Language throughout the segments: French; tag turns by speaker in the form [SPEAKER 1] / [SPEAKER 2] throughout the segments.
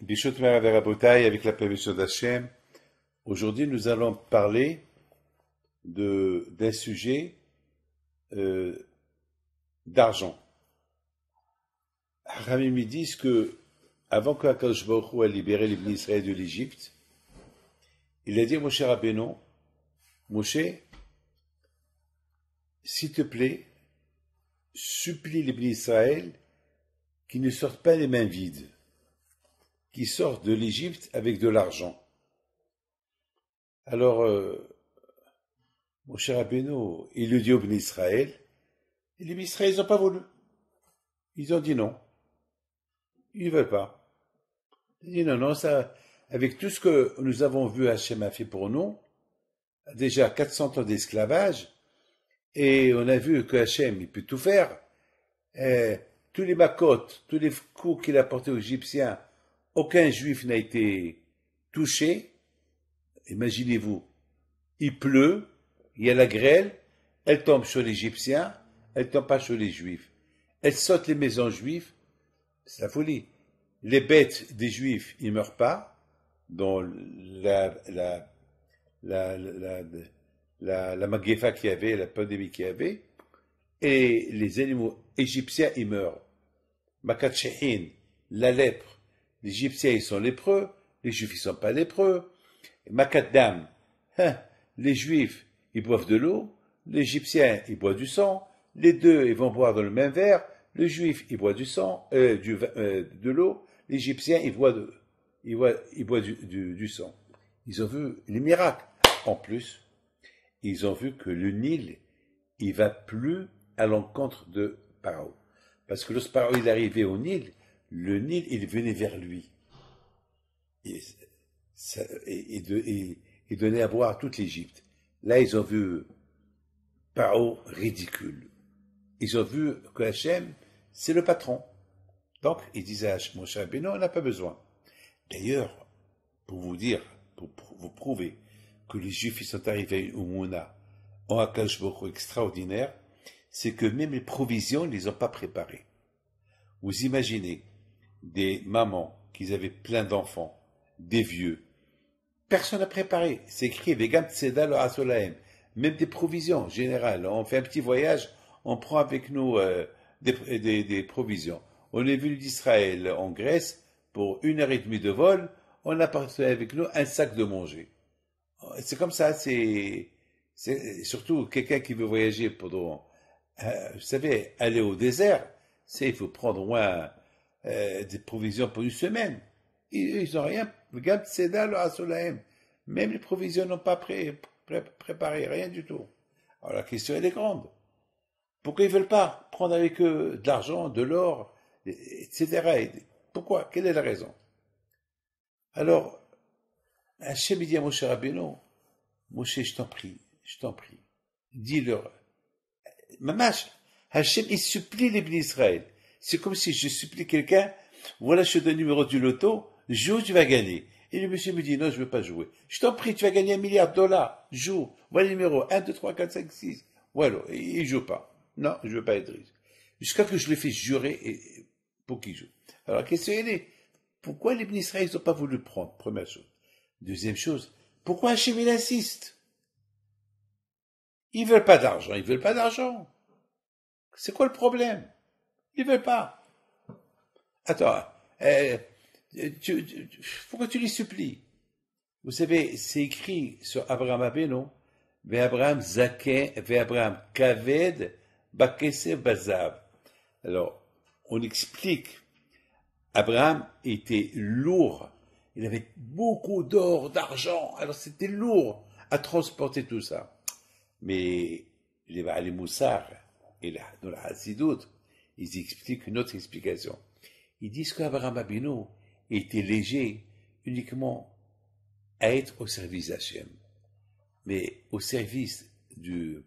[SPEAKER 1] Bishot Merav avec la permission d'Hachem. Aujourd'hui, nous allons parler d'un sujet euh, d'argent. Haramim me disent que, avant que Akadosh Baruch Hu ait libéré les Israël de l'Égypte, il a dit à Moshe Rabbeinu, Moshe, s'il te plaît, supplie les Israël qui ne sortent pas les mains vides, qui sortent de l'Égypte avec de l'argent. Alors, Moshe Rabbeinu, il le dit aux Bnei Israël, et les Bnei Israël, ils n'ont pas voulu. Ils ont dit non. Ils ne veulent pas. Ils ont dit non, ça, avec tout ce que nous avons vu Hachem a fait pour nous, déjà 400 ans d'esclavage, et on a vu que Hachem, il peut tout faire. Tous les makotes, tous les coups qu'il a portés aux Égyptiens, aucun juif n'a été touché. Imaginez-vous, il pleut, il y a la grêle, elle tombe sur l'Égyptien, elle tombe pas sur les juifs. Elle saute les maisons juives, c'est la folie. Les bêtes des juifs, ils meurent pas, dont la magéfa qu'il y avait, la pandémie qu'il y avait, et les animaux égyptiens, ils meurent. Makat Shehin, la lèpre, les Égyptiens, ils sont lépreux, les Juifs, ils sont pas lépreux. Makat Dam, les Juifs, ils boivent de l'eau, les Égyptiens, ils boivent du sang, les deux, ils vont boire dans le même verre, le Juif, il boit du sang, de l'eau, l'Égyptien, il boit du sang. Ils ont vu les miracles. En plus, ils ont vu que le Nil, il va plus à l'encontre de Pharaon. Parce que lorsque Pharaon il arrivait au Nil, le Nil, il venait vers lui. Et donnait à boire à toute l'Égypte. Là, ils ont vu Pharaon ridicule. Ils ont vu que Hachem, c'est le patron. Donc, ils disaient à Moshe Rabbeinu, on n'a pas besoin. D'ailleurs, pour vous dire, pour vous prouver que les Juifs ils sont arrivés à une Mouna, en Akadosh Baruch Hu extraordinaire, c'est que même les provisions, ils ne les ont pas préparées. Vous imaginez des mamans qui avaient plein d'enfants, des vieux. Personne n'a préparé. C'est écrit Vegam Tzeda lo Asolahem. Même des provisions générales. On fait un petit voyage, on prend avec nous des provisions. On est venu d'Israël en Grèce pour 1 heure et demie de vol. On a porté avec nous un sac de manger. C'est comme ça. C'est surtout quelqu'un qui veut voyager pendant. Vous savez, aller au désert, il faut prendre au moins des provisions pour une semaine. Ils n'ont rien. Regarde, c'est là le Asolahem. Même les provisions n'ont pas préparé, rien du tout. Alors la question, elle est grande. Pourquoi ils ne veulent pas prendre avec eux de l'argent, de l'or, etc. Pourquoi? Quelle est la raison? Alors, Hachem dit à Moshe Rabbeinu, Moshe, je t'en prie, dis-leur. Mamash, Hachem, il supplie les Bnei Israël. C'est comme si je supplie quelqu'un, voilà, je te donne le numéro du loto, joue, tu vas gagner. Et le monsieur me dit, non, je ne veux pas jouer. Je t'en prie, tu vas gagner $1 milliard, joue. Voilà le numéro, 1, 2, 3, 4, 5, 6. Voilà, et il ne joue pas. Non, je ne veux pas être riche. Jusqu'à ce que je le fais jurer pour qu'il joue. Alors la question est, pourquoi les Bnei Israël n'ont pas voulu le prendre? Première chose. Deuxième chose, pourquoi Hachem il insiste? Ils veulent pas d'argent, ils veulent pas d'argent. C'est quoi le problème? Ils veulent pas. Attends, pourquoi tu les supplies? Vous savez, c'est écrit sur Abraham Abeno, Ve'Abraham Zaken, Ve'Abraham Kaved, Bakese Bazav. Alors, on explique, Abraham était lourd, il avait beaucoup d'or, d'argent, alors c'était lourd à transporter tout ça. Mais les Baal Moussar et dans la Hasidut, ils expliquent une autre explication. Ils disent qu'Abraham Abinu était léger uniquement à être au service d'Hachem. Mais au service du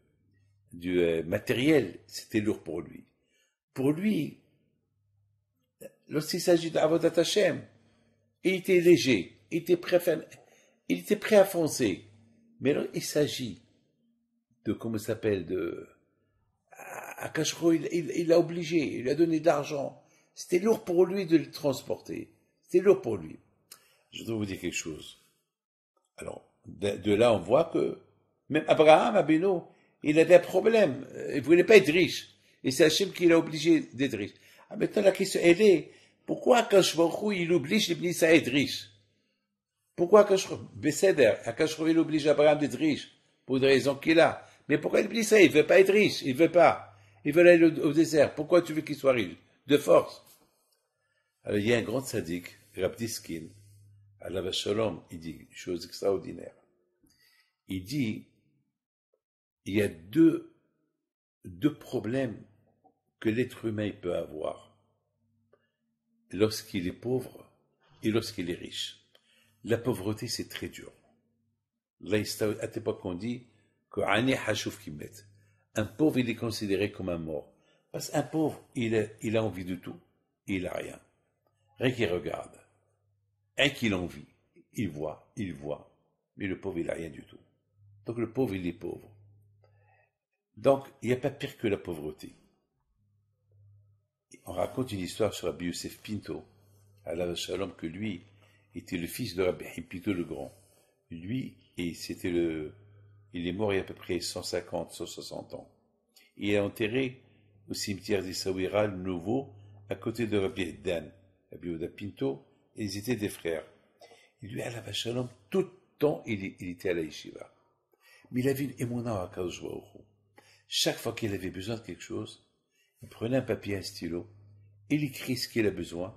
[SPEAKER 1] matériel, c'était lourd pour lui. Pour lui, lorsqu'il s'agit d'Avodat Hachem, il était léger, il était prêt à foncer. Mais alors, il s'agit de, comment ça s'appelle, à Cachero, il l'a obligé, il lui a donné de l'argent. C'était lourd pour lui de le transporter. C'est lourd pour lui. Je dois vous dire quelque chose. Alors, de là, on voit que même Abraham, Abeno, il avait un problème. Il ne voulait pas être riche. Et c'est Hachem qui l'a obligé d'être riche. Ah, maintenant, la question, elle est, pourquoi Akash Baruch Hu, il oblige les bénis à être riches? Pourquoi Akash Baruch Hu, il oblige Abraham d'être riche? Pour une raison qu'il a. Mais pourquoi il dit ça? Il ne veut pas être riche. Il ne veut pas. Il veut aller au désert. Pourquoi tu veux qu'il soit riche? De force. Alors, il y a un grand sadique, Rab Diskin, Alav Shalom, il dit une chose extraordinaire. Il dit, il y a deux problèmes que l'être humain peut avoir lorsqu'il est pauvre et lorsqu'il est riche. La pauvreté, c'est très dur. Là, à cette époque, on dit qu'un pauvre, il est considéré comme un mort. Parce qu'un pauvre, il a envie de tout, et il n'a rien. Rien qu'il regarde. Rien qu'il a envie. Il voit. Mais le pauvre, il n'a rien du tout. Donc le pauvre, il est pauvre. Donc, il n'y a pas pire que la pauvreté. On raconte une histoire sur Rabbi Yosef Pinto, Alav Shalom, que lui était le fils de Rabbi Pinto le Grand. Lui, il est mort il y a à peu près 150, 160 ans. Il est enterré au cimetière d'Issaouira, le Nouveau, à côté de Rabbi Dan, Rabbi Oda Pinto, et ils étaient des frères. Et lui, Alav Shalom, tout le temps, il était à la yeshiva. Mais il avait une émouna à Akadosh Baruch Hu. Chaque fois qu'il avait besoin de quelque chose, il prenait un papier, un stylo, il écrit ce qu'il a besoin,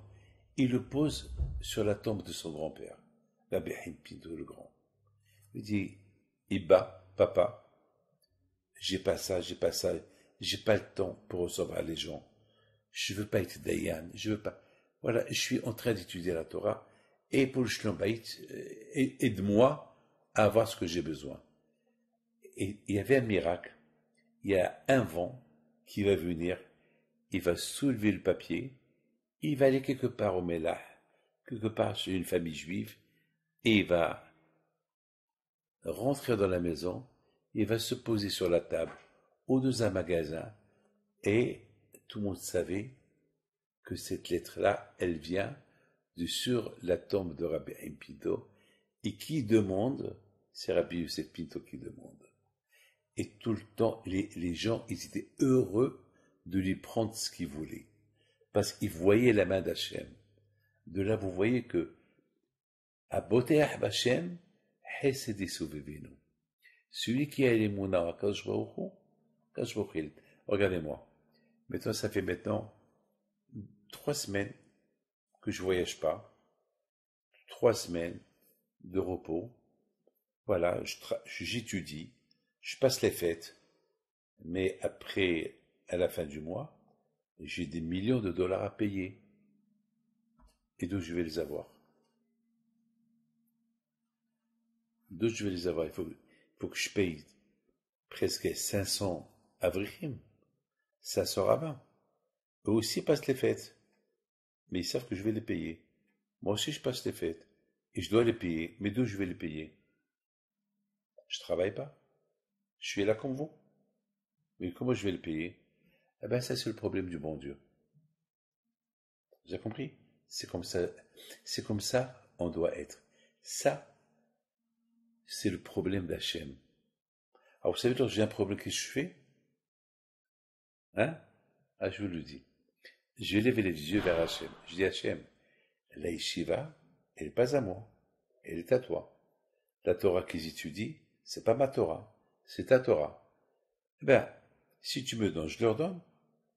[SPEAKER 1] il le pose sur la tombe de son grand-père, Rabbi Pinto le Grand. Il dit, Iba, papa, j'ai pas ça, j'ai pas le temps pour recevoir les gens. Je veux pas être Dayan, je veux pas. Voilà, je suis en train d'étudier la Torah, et pour le Shlom Bayit, aide-moi à avoir ce que j'ai besoin. Et il y avait un miracle. Il y a un vent qui va venir, il va soulever le papier, il va aller quelque part au Mélah, quelque part chez une famille juive, et il va rentrer dans la maison, il va se poser sur la table, au-dessus d'un magasin, et tout le monde savait que cette lettre-là, elle vient de sur la tombe de Rabbi Pinto, et qui demande, c'est Rabbi Yosef Pinto qui demande. Et tout le temps, les gens, ils étaient heureux de lui prendre ce qu'ils voulaient. Parce qu'ils voyaient la main d'Hachem. De là, vous voyez que, à Boteach B'Hachem, Hesed Yisuvevinu. Celui qui a les mouna à Kadosh Baruch Hu, regardez-moi. Maintenant, ça fait maintenant 3 semaines que je voyage pas. 3 semaines de repos. Voilà, j'étudie. Je passe les fêtes, mais après, à la fin du mois, j'ai des millions de dollars à payer. Et d'où je vais les avoir? D'où je vais les avoir? Il faut que je paye presque 500 avrichim, 500 rabbins. Eux aussi passent les fêtes, mais ils savent que je vais les payer. Moi aussi, je passe les fêtes, et je dois les payer, mais d'où je vais les payer? Je travaille pas. Je suis là comme vous. Mais comment je vais le payer? Eh bien, ça, c'est le problème du bon Dieu. Vous avez compris? C'est comme ça, on doit être. Ça, c'est le problème d'Hachem. Alors, vous savez, quand j'ai un problème, qu'est-ce que je fais? Hein? Ah, je vous le dis. Je lève les yeux vers Hachem. Je dis, Hachem, la yeshiva, elle n'est pas à moi. Elle est à toi. La Torah qu'ils étudient, c'est pas ma Torah. C'est ta Torah. Eh bien, si tu me donnes, je leur donne.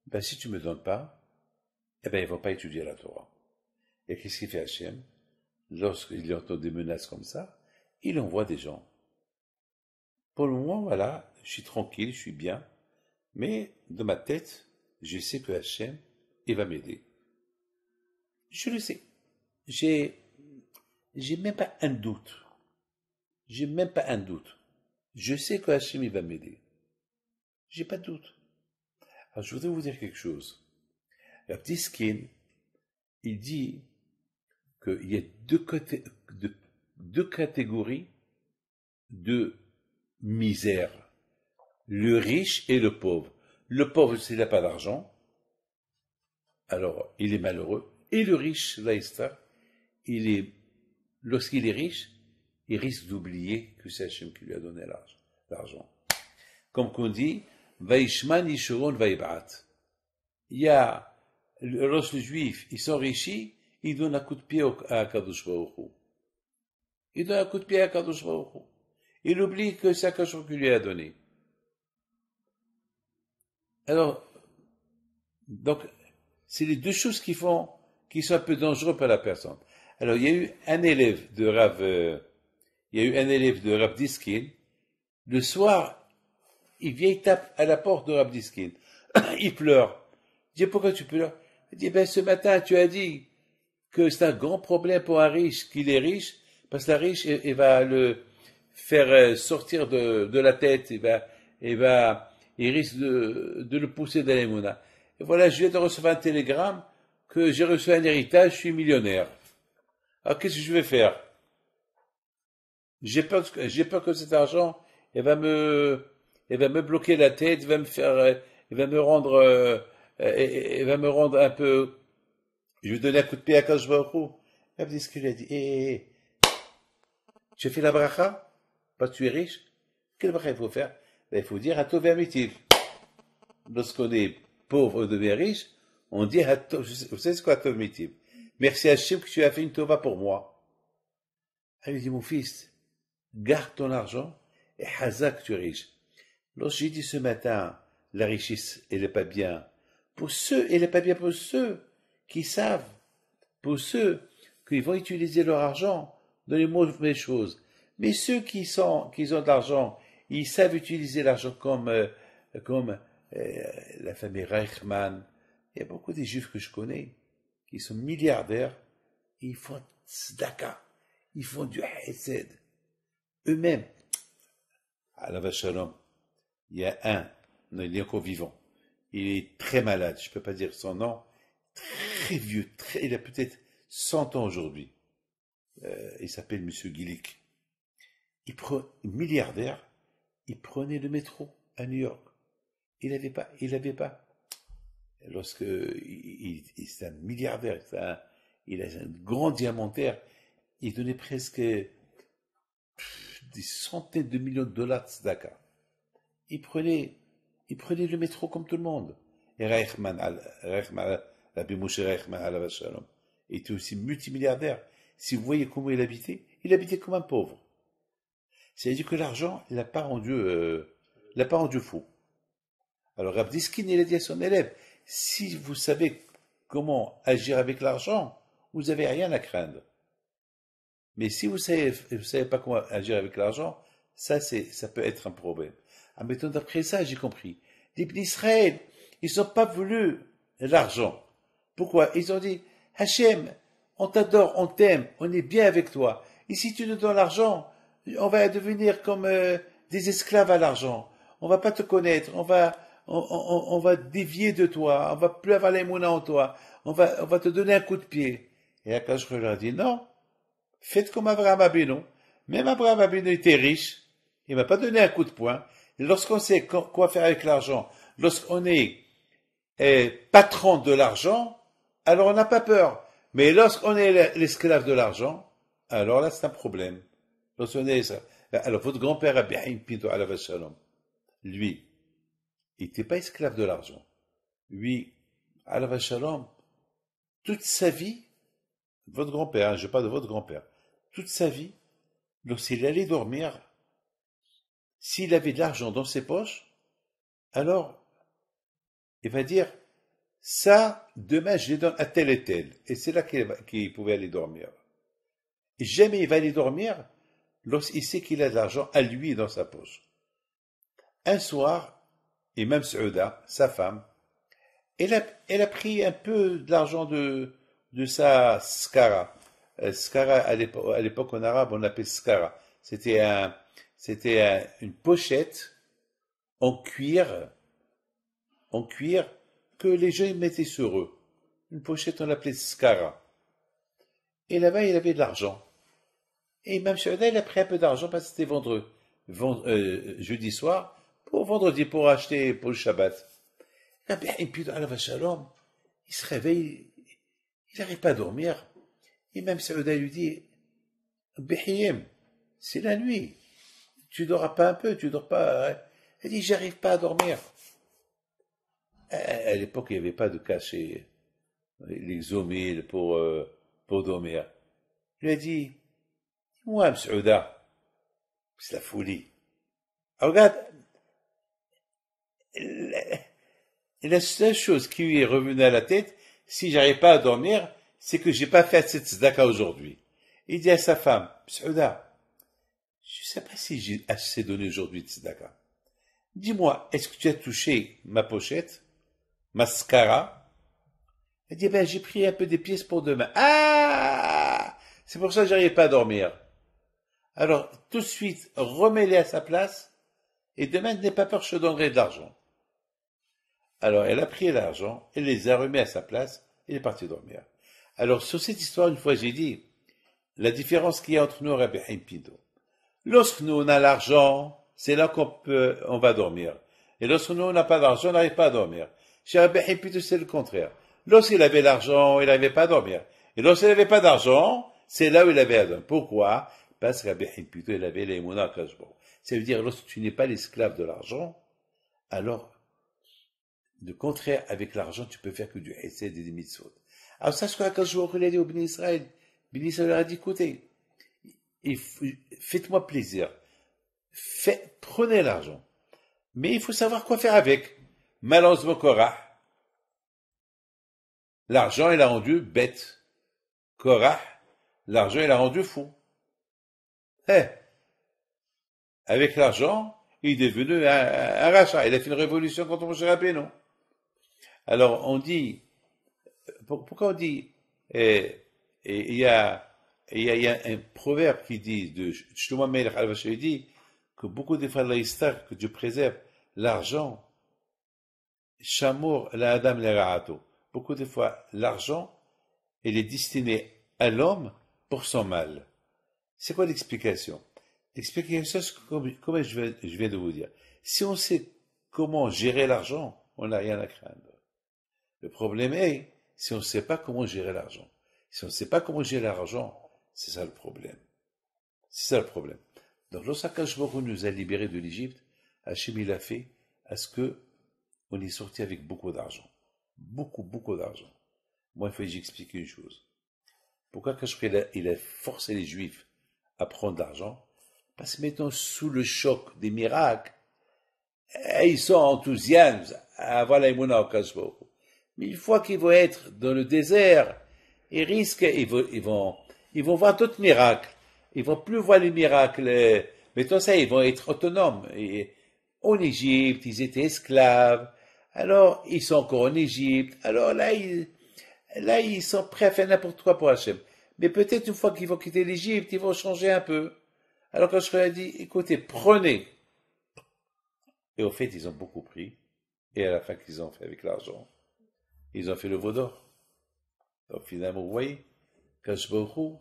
[SPEAKER 1] Ben, si tu me donnes pas, eh bien, ils vont pas étudier la Torah. Et qu'est-ce qu'il fait Hachem? Lorsqu'il entend des menaces comme ça, il envoie des gens. Pour le moment, voilà, je suis tranquille, je suis bien. Mais, dans ma tête, je sais que Hachem, il va m'aider. Je le sais. J'ai même pas un doute. J'ai même pas un doute. Je sais que Hachem, il va m'aider. J'ai pas de doute. Alors, je voudrais vous dire quelque chose. La petite skin, il dit qu'il y a deux catégories de misère. Le riche et le pauvre. Le pauvre, s'il n'a pas d'argent, alors il est malheureux. Et le riche, là, lorsqu'il est riche, il risque d'oublier que c'est Hachem qui lui a donné l'argent. Comme qu'on dit, Vaishman Yishuron Vaibrat. Il y a, lorsque les Juifs, ils s'enrichissent, ils donnent un coup de pied à Kadosh Baruch Hu. Ils donnent un coup de pied à Kadosh Baruch Hu. Il oublie que c'est Kadosh Baruch Hu qui lui a donné. Alors, donc, c'est les deux choses qui sont un peu dangereuses pour la personne. Alors, il y a eu un élève de Rav Diskin. Le soir, il vient, il tape à la porte de Rav Diskin. Il pleure. Je dis, pourquoi tu pleures? Il dit, ce matin, tu as dit que c'est un grand problème pour un riche, qu'il est riche, parce que la riche, il va le faire sortir de la tête, il risque de le pousser dans les mounas. Et voilà, je viens de recevoir un télégramme que j'ai reçu un héritage, je suis millionnaire. Alors, qu'est-ce que je vais faire? J'ai peur que cet argent, il va me bloquer la tête, il va me rendre un peu, je vais donner un coup de pied à Kadosh Baruch Hu. Il dit ce qu'il a dit, tu fais la bracha? Parce que tu es riche? Quelle bracha il faut faire? Il faut dire Hatov Amitiv. Lorsqu'on est pauvre ou devient riche, on dit Hatov, vous savez ce qu'est Hatov Amitiv? Merci Hachem que tu as fait une tova pour moi. Elle lui dit, mon fils, garde ton argent et Hazak, tu es riche. Lorsque j'ai dit ce matin, la richesse, elle n'est pas bien. Elle n'est pas bien pour ceux qui savent, pour ceux qui vont utiliser leur argent dans les mauvaises choses. Mais ceux qui ont de l'argent, ils savent utiliser l'argent comme la famille Reichmann. Il y a beaucoup de juifs que je connais qui sont milliardaires, et ils font tzedaka, ils font du hesed. Eux-mêmes, à la Shalom, il y a il est encore vivant. Il est très malade, je ne peux pas dire son nom, très vieux, il a peut-être 100 ans aujourd'hui. Il s'appelle Monsieur Gillick. Milliardaire, il prenait le métro à New York. Il n'avait pas. C'est un milliardaire, il a un grand diamantaire, il donnait presque des centaines de millions de dollars de tzedaka. Il prenait le métro comme tout le monde. Et Rabbi Moshe Reichmann, alav shalom, était aussi multimilliardaire. Si vous voyez comment il habitait comme un pauvre. C'est-à-dire que l'argent, il l'a pas rendu fou. Alors Rav Diskin, il a dit à son élève, si vous savez comment agir avec l'argent, vous n'avez rien à craindre. Mais si vous savez pas comment agir avec l'argent, ça peut être un problème. Ah, mettons, d'après ça, j'ai compris. Les Bnei Israël, ils n'ont pas voulu l'argent. Pourquoi? Ils ont dit, Hachem, on t'adore, on t'aime, on est bien avec toi. Et si tu nous donnes l'argent, on va devenir comme des esclaves à l'argent. On va pas te connaître, on va dévier de toi, on va plus avoir l'émouna en toi, on va te donner un coup de pied. Et Akash leur a dit, non, faites comme Abraham Abinu. Même Abraham Abinu était riche, il m'a pas donné un coup de poing. Et lorsqu'on sait quoi faire avec l'argent, lorsqu'on est patron de l'argent, alors on n'a pas peur. Mais lorsqu'on est l'esclave de l'argent, alors là c'est un problème. Alors votre grand-père Abraham Pinto alav shalom, lui, il n'était pas esclave de l'argent. Lui, alav shalom, toute sa vie, votre grand-père, je parle de votre grand-père, toute sa vie, lorsqu'il allait dormir, s'il avait de l'argent dans ses poches, alors il va dire, ça, demain je les donne à tel et tel. Et c'est là qu'il pouvait aller dormir. Et jamais il va aller dormir lorsqu'il sait qu'il a de l'argent à lui dans sa poche. Un soir, et même Saouda, sa femme, elle a pris un peu de l'argent de sa skara. Skara, à l'époque en arabe, on l'appelait skara. C'était une pochette en cuir que les gens mettaient sur eux. Une pochette, on l'appelait skara. Et là-bas, il avait de l'argent. Et Mme Shouda, il a pris un peu d'argent parce que c'était jeudi soir, pour vendredi, pour acheter pour le Shabbat. Et puis, alav shalom, il se réveille, il n'arrive pas à dormir. Imam Saouda lui dit, Bihiyem, c'est la nuit. Tu dors pas un peu, tu dors pas. Hein. Elle dit, j'arrive pas à dormir. À l'époque, il n'y avait pas de cachet, les Xomil pour dormir. Je lui ai dit, moi, Saouda, c'est la folie. Ah, regarde, la seule chose qui lui est revenue à la tête, si j'arrive pas à dormir, c'est que j'ai pas fait cette tzedaka aujourd'hui. Il dit à sa femme, Saouda, je sais pas si j'ai assez donné aujourd'hui de tzedaka. Dis-moi, est-ce que tu as touché ma pochette, mascara? Elle dit, ben, j'ai pris un peu des pièces pour demain. Ah! C'est pour ça que j'arrive pas à dormir. Alors, tout de suite, remets-les à sa place, et demain, n'aie pas peur, je te donnerai de l'argent. Alors, elle a pris l'argent, elle les a remis à sa place, et elle est partie dormir. Alors, sur cette histoire, une fois, j'ai dit, la différence qu'il y a entre nous et Rabbi Haïm Pinto. Lorsque nous, on a l'argent, c'est là on va dormir. Et lorsque nous, on n'a pas d'argent, on n'arrive pas à dormir. Chez Rabbi Haïm Pinto, c'est le contraire. Lorsqu'il avait l'argent, il n'arrivait pas à dormir. Et lorsqu'il n'avait pas d'argent, c'est là où il avait à dormir. Pourquoi? Parce que Rabbi Haïm Pinto, il avait les Mouna Kajbo. Ça veut dire, lorsque tu n'es pas l'esclave de l'argent, alors, le contraire, avec l'argent, tu peux faire que du hesed et des mitzvot. Alors, ça, ce que je vous ai dit au Béni Israël, Béni Israël a dit, écoutez, faites-moi plaisir. Prenez l'argent. Mais il faut savoir quoi faire avec. Malheureusement, Korah, l'argent, il a rendu bête. Korah, l'argent, il a rendu fou. Avec l'argent, il est devenu un rachat. Il a fait une révolution contre Moshe Rabbeinu. Alors, on dit, pourquoi on dit, il y a un proverbe qui dit, de Shlomo Melech al-Vacher, il dit, que beaucoup de fois, que Dieu préserve l'argent, Shamour la Adam le Ra'ato. Beaucoup de fois, l'argent, il est destiné à l'homme pour son mal. C'est quoi l'explication? L'explication, c'est comme je viens de vous dire. Si on sait comment gérer l'argent, on n'a rien à craindre. Le problème est, si on ne sait pas comment gérer l'argent. Si on ne sait pas comment gérer l'argent, c'est ça le problème. C'est ça le problème. Donc, lorsqu'Akash Baruch Hu nous a libérés de l'Égypte, Hachem il a fait à ce que on est sorti avec beaucoup d'argent. Beaucoup, beaucoup d'argent. Moi, il faut que j'explique une chose. Pourquoi Akash Baruch Hu il a forcé les Juifs à prendre de l'argent? Parce que maintenant, sous le choc des miracles, ils sont enthousiastes à avoir la Emouna au Akash Baruch Hu. Mais une fois qu'ils vont être dans le désert, ils vont voir d'autres miracles. Ils vont plus voir les miracles. Mettons ça, ils vont être autonomes. Et en Égypte, ils étaient esclaves. Alors, ils sont encore en Égypte. Alors là, ils sont prêts à faire n'importe quoi pour Hachem. Mais peut-être une fois qu'ils vont quitter l'Égypte, ils vont changer un peu. Alors quand je leur ai dit, écoutez, prenez. Et au fait, ils ont beaucoup pris. Et à la fin, qu'ils ont fait avec l'argent? Ils ont fait le veau d'or. Donc finalement, vous voyez, Kadosh Baruch Hu,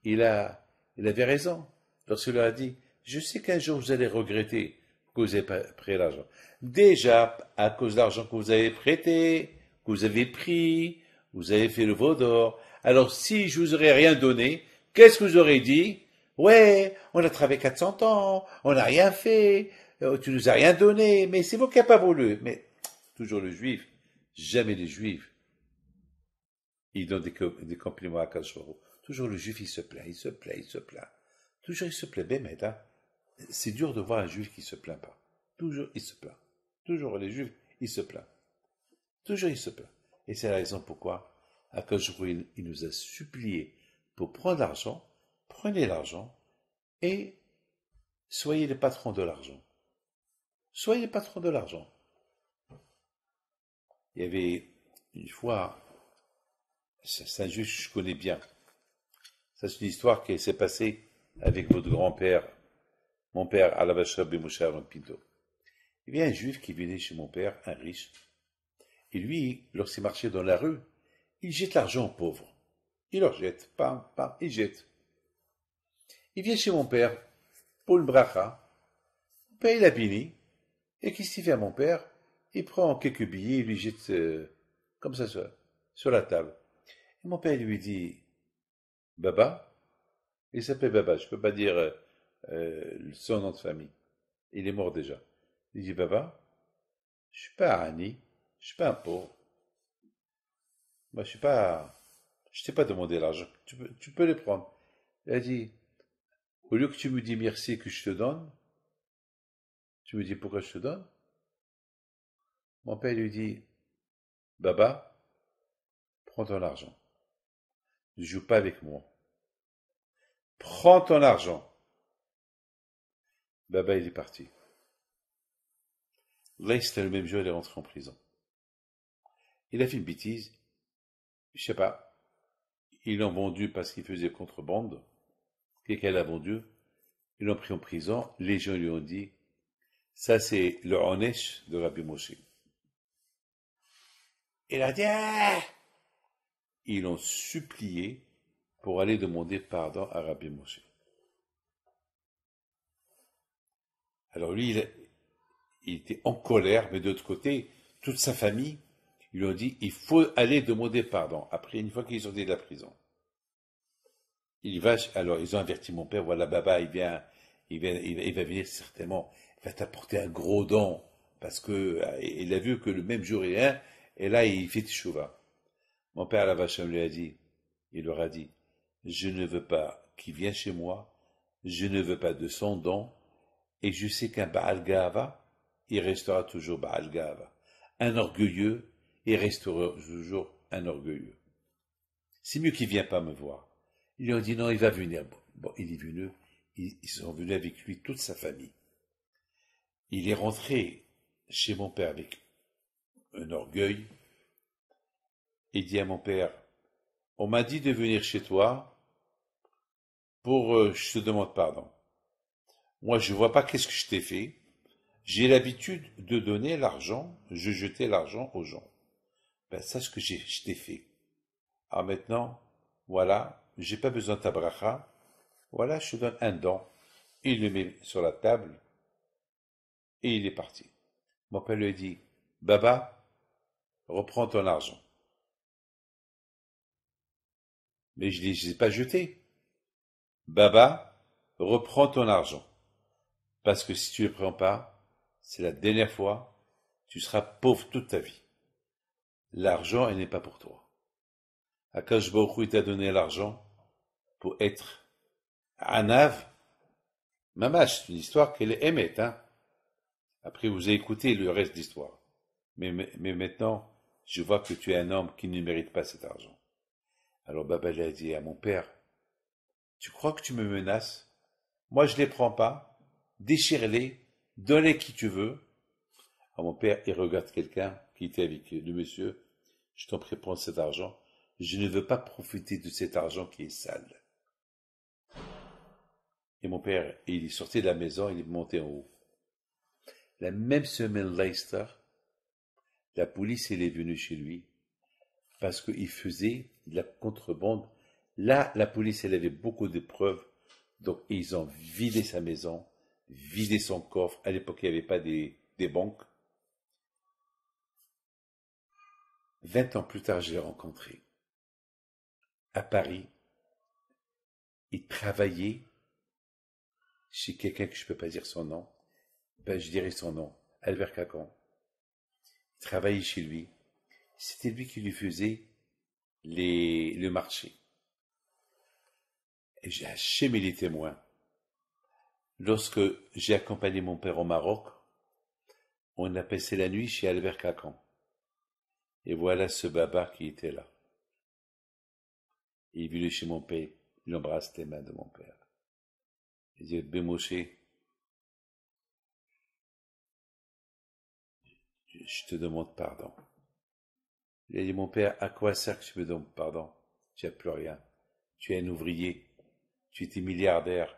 [SPEAKER 1] il avait raison. Lorsqu'il leur a dit, je sais qu'un jour vous allez regretter que vous avez pas pris l'argent. Déjà, à cause de l'argent que vous avez prêté, que vous avez pris, vous avez fait le veau d'or. Alors si je vous aurais rien donné, qu'est-ce que vous aurez dit? Ouais, on a travaillé 400 ans, on n'a rien fait, tu nous as rien donné, mais c'est vous qui n'avez pas voulu. Mais toujours le juif, jamais les juifs, ils donnent des compliments à Kadosh Baruch Hu. Toujours le juif, il se plaint. Toujours il se plaint. Ben, mais là, c'est dur de voir un juif qui se plaint pas. Toujours il se plaint. Toujours les juifs, il se plaint. Toujours il se plaint. Et c'est la raison pourquoi, à Kadosh Baruch Hu, il nous a supplié pour prendre l'argent, prenez l'argent et soyez les patrons de l'argent. Soyez les patrons de l'argent. Il y avait une fois, c'est un juif que je connais bien. Ça, c'est une histoire qui s'est passée avec votre grand-père, mon père, Alabashab et Moshe Pinto. Il y a un juif qui venait chez mon père, un riche, et lui, lorsqu'il marchait dans la rue, il jette l'argent aux pauvres. Il leur jette, pam, pam, il jette. Il vient chez mon père, pour le bracha. Mon père, il a béni. Et qu'est-ce qu'il fait à mon père? Il prend quelques billets, il lui jette comme ça sur la table. Et mon père lui dit, Baba, il s'appelle Baba, je ne peux pas dire son nom de famille. Il est mort déjà. Il dit, Baba, je suis pas un Annie, je suis pas un pauvre. Moi, je suis pas, je t'ai pas demandé l'argent. Tu peux les prendre. Il a dit, au lieu que tu me dis merci que je te donne, tu me dis pourquoi je te donne. Mon père lui dit, Baba, prends ton argent. Ne joue pas avec moi. Prends ton argent. Baba, il est parti. Là, c'était le même jour, il est rentré en prison. Il a fait une bêtise, je sais pas. Ils l'ont vendu parce qu'il faisait contrebande. Quelqu'un l'a vendu. Ils l'ont pris en prison. Les gens lui ont dit, ça c'est le Onesh de Rabbi Moshe. Il a dit, ah! Ils l'ont supplié pour aller demander pardon à Rabbi Moshe. Alors lui, il était en colère, mais de l'autre côté, toute sa famille, ils lui ont dit, il faut aller demander pardon. Après, une fois qu'il est sorti de la prison. Alors ils ont averti mon père, voilà, Baba, il va venir certainement, il va t'apporter un gros don, parce que il a vu que le même jour il est, et là il fait teshuvah. Mon père, la Vachem, lui a dit, il leur a dit, je ne veux pas qu'il vienne chez moi, je ne veux pas de son don, et je sais qu'un Baal Gava, il restera toujours Baal Gava. Un orgueilleux, il restera toujours un orgueilleux. C'est mieux qu'il ne vienne pas me voir. Ils lui ont dit non, il va venir. Bon, il est venu, ils sont venus avec lui, toute sa famille. Il est rentré chez mon père avec un orgueil. Il dit à mon père, on m'a dit de venir chez toi pour je te demande pardon. Moi, je ne vois pas qu'est-ce que je t'ai fait. J'ai l'habitude de donner l'argent, je jetais l'argent aux gens. Ben, ça, ce que je t'ai fait. Alors maintenant, voilà, j'ai pas besoin de ta bracha. Voilà, je te donne un don. Il le met sur la table et il est parti. Mon père lui a dit, Baba, reprends ton argent. Mais je ne l'ai pas jeté. Baba, reprends ton argent. Parce que si tu ne le prends pas, c'est la dernière fois, tu seras pauvre toute ta vie. L'argent, elle n'est pas pour toi. Akash Baruch Hu, il t'a donné l'argent pour être anav. Mamash, c'est une histoire qu'elle est émette, hein. Après, vous avez écouté le reste de l'histoire. Mais maintenant, je vois que tu es un homme qui ne mérite pas cet argent. Alors Baba a dit à mon père, tu crois que tu me menaces? Moi, je ne les prends pas. Déchire-les, donne-les qui tu veux. Alors mon père, il regarde quelqu'un qui était avec le monsieur. Je t'en prie, prends cet argent. Je ne veux pas profiter de cet argent qui est sale. Et mon père, il est sorti de la maison, il est monté en haut. La même semaine, Leicester, la police, elle est venue chez lui parce qu'il faisait de la contrebande. Là, la police, elle avait beaucoup de preuves. Donc, ils ont vidé sa maison, vidé son coffre. À l'époque, il n'y avait pas des banques. 20 ans plus tard, je l'ai rencontré. À Paris, il travaillait chez quelqu'un que je ne peux pas dire son nom. Ben, je dirais son nom, Albert Cacon. Il travaillait chez lui. C'était lui qui lui faisait le marché. Et j'ai acheté les témoins. Lorsque j'ai accompagné mon père au Maroc, on a passé la nuit chez Albert Cacon. Et voilà ce baba qui était là. Il est venu chez mon père, il embrasse les mains de mon père. Il dit, Bémoshe, je te demande pardon. Il a dit, mon père, à quoi sert que tu me demandes pardon? Tu n'as plus rien. Tu es un ouvrier. Tu étais milliardaire.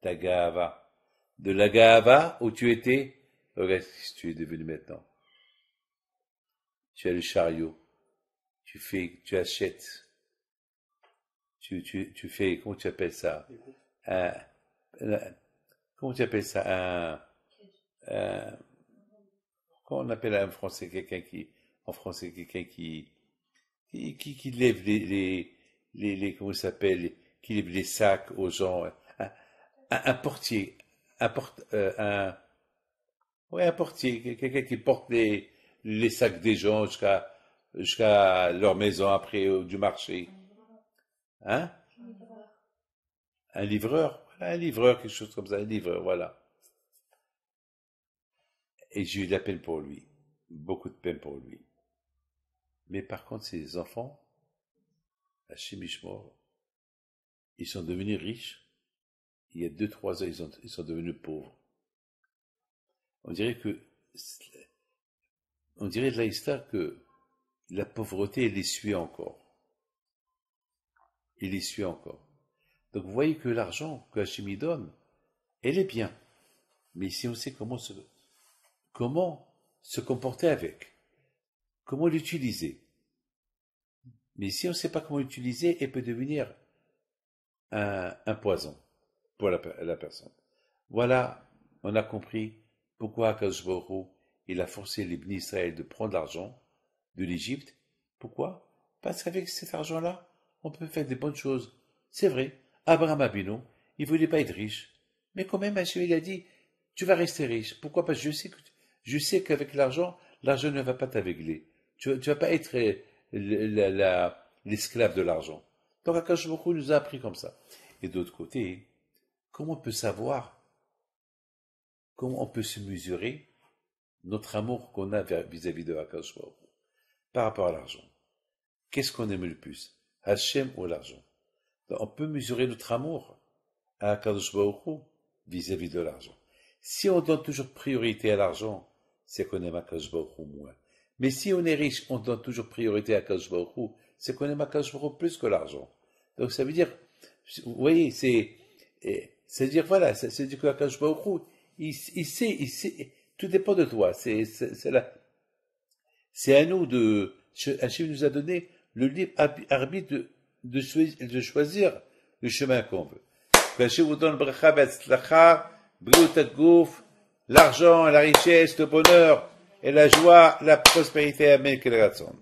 [SPEAKER 1] Ta gahava. De la gahava où tu étais, regarde ce que tu es devenu maintenant. Tu as le chariot. Tu achètes. Tu fais, comment tu appelles ça? Un, comment tu appelles ça? Un, comment on appelle en français quelqu'un qui lève comment ça s'appelle, qui livre les sacs aux gens, un portier, un portier, quelqu'un qui porte les sacs des gens jusqu'à leur maison après du marché. Hein? Un livreur, quelque chose comme ça, un livreur, voilà. Et j'ai eu de la peine pour lui, beaucoup de peine pour lui. Mais par contre, ses enfants, à Chimishmor, ils sont devenus riches. Il y a 2, 3 ans, ils sont devenus pauvres. On dirait de l'histoire que la pauvreté, elle les suit encore. Il les suit encore. Donc vous voyez que l'argent que Hachem y donne, elle est bien. Mais si on sait comment se comporter avec, comment l'utiliser. Mais si on ne sait pas comment l'utiliser, elle peut devenir un poison pour la personne. Voilà, on a compris pourquoi Akadosh Baruch Hu, il a forcé les Bnei Israël de prendre l'argent de l'Égypte. Pourquoi? Parce qu'avec cet argent-là, on peut faire des bonnes choses. C'est vrai, Abraham Abino, il ne voulait pas être riche. Mais quand même, Hachem, il a dit, tu vas rester riche. Pourquoi? Parce que je sais qu'avec l'argent ne va pas t'aveugler. Tu ne vas pas être l'esclave de l'argent. Donc Akadosh Baruch Hu nous a appris comme ça. Et d'autre côté, comment on peut savoir, comment on peut se mesurer notre amour qu'on a vis-à-vis de Akadosh Baruch Hu par rapport à l'argent? Qu'est-ce qu'on aime le plus, Hachem ou l'argent? Donc, on peut mesurer notre amour à Akadosh Baruch Hu vis-à-vis de l'argent. Si on donne toujours priorité à l'argent, c'est qu'on aime Akadosh Baruch Hu moins. Mais si on est riche, on donne toujours priorité à Akadosh Baruch Hu, c'est qu'on aime Akadosh Baruch Hu plus que l'argent. Donc ça veut dire, vous voyez, c'est-à-dire voilà, c'est-à-dire que Akadosh Baruch Hu, il sait, tout dépend de toi. C'est à nous Hachem nous a donné le libre arbitre de choisir le chemin qu'on veut. Que Hachem vous donne bracha be'atzlacha, briut gouf, l'argent, la richesse, le bonheur, et la joie, la prospérité, amen, quel raison.